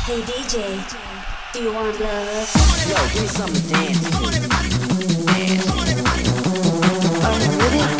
Hey DJ, do you want love? Yo, give me something to dance to. Dance. Are you with it?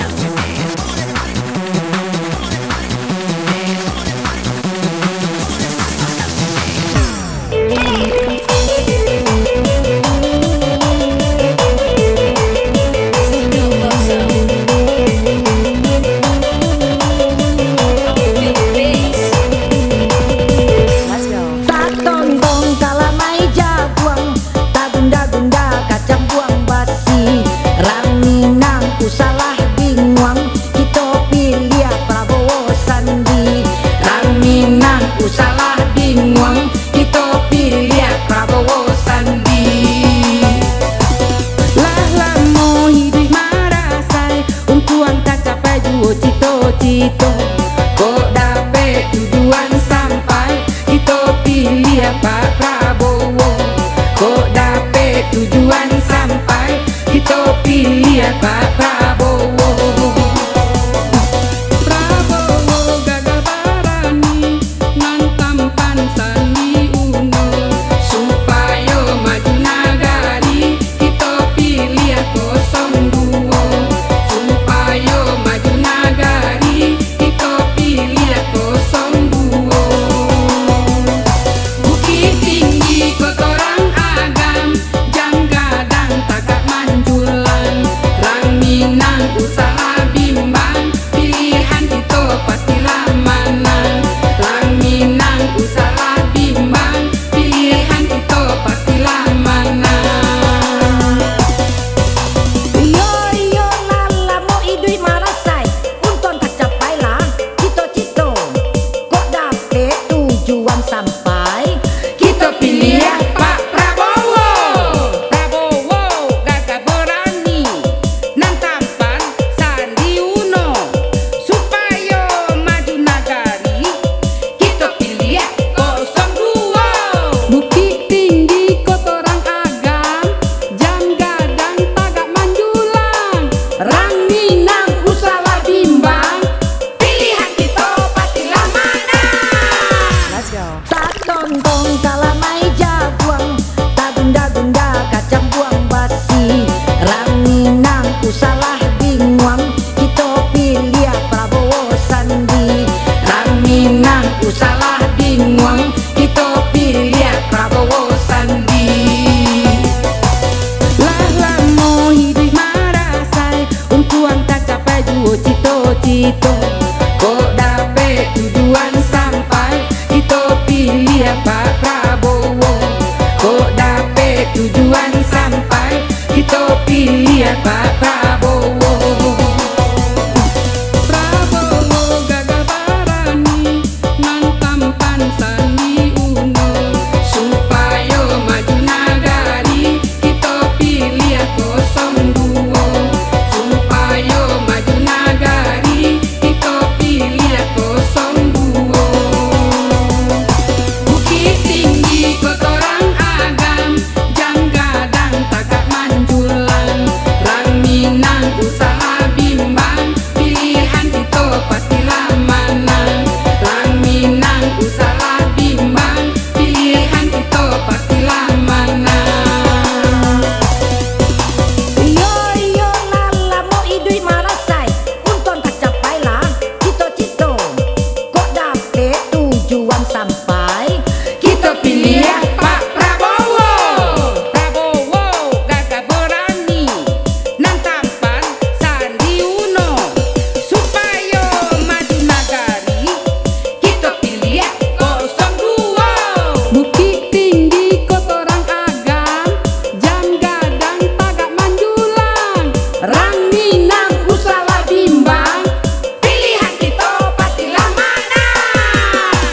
Salah bingung kita pilih Prabowo Sandi. Rang Minang salah bingung kita pilih Prabowo Sandi. Lah lamo hidup marasai untuk tak capai dua cito-cito. Kok dapet tujuan sampai kita pilih Pak Prabowo. Kok dapet tujuan sampai kita pilih Pak Prabowo. Prabowo gagah barani nan tampan Sandi Uno. Supaya maju nagari kita pilih 02. Supaya maju nagari kita pilih 02. Bukit Tinggi kotoran agam jam gadang tagak manjulan. Rang Minang usaha bimbang pilihan kita pastilah menang. Rang Minang usaha bimbang pilihan kita pastilah menang. Yo yo lala mo idui marasai unton tak capai lah cito-cito. Kok dapet tujuan sampai kita pilih Pak Prabowo. Prabowo gagah berani nan tampan Sandi Uno. Supaya maju nagari kita pilih 02. Bukit Tinggi kotoran agam jam gadang tagak manjulang. Rang Minang usaha bimbang pilihan kita pastilah menang. Let's go. Tak tontong kalah mai jaguang, tak gunda-gunda kacang buang basi. Rang Minang salah bingung kita pilih Prabowo Sandi. Rang Minang salah bingung kita pilih Prabowo Sandi. Lah lamo hidup marasai untuk tak capai dua cito-cito. Kok dapet tujuan sampai kita pilih Pak Prabowo. Kok dapet tujuan sampai kita pilih Pak Prabowo. Prabowo gagah barani nan tampan Sandi Uno. Supaya maju nagari kita pilih 02. Supaya maju nagari kita pilih 02. Bukit Tinggi kotoran agam jam gadang tagak manjulang. Rang Minang usaha bimbang pilihan kita pastilah menang. Rang Minang usaha bimbang pilihan kita pastilah menang. Yo yo lala mo idui marasai unton tak capai lah cito-cito. Kok dapet tujuan sampai kita pilih Pak Prabowo. Prabowo gagah berani nan tampan Sandi Uno. Supaya maju nagari kita pilih 02. Bukit Tinggi kotoran agam jam gadang tagak manjulang. Rang Minang usaha bimbang pilihan kita pastilah menang.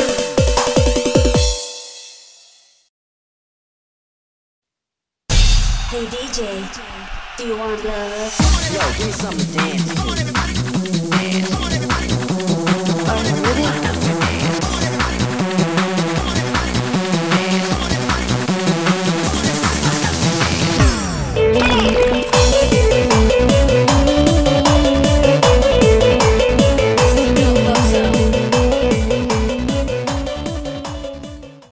Hey DJ, do you want love? Yo, give me something to dance to. Dance. Are you with it?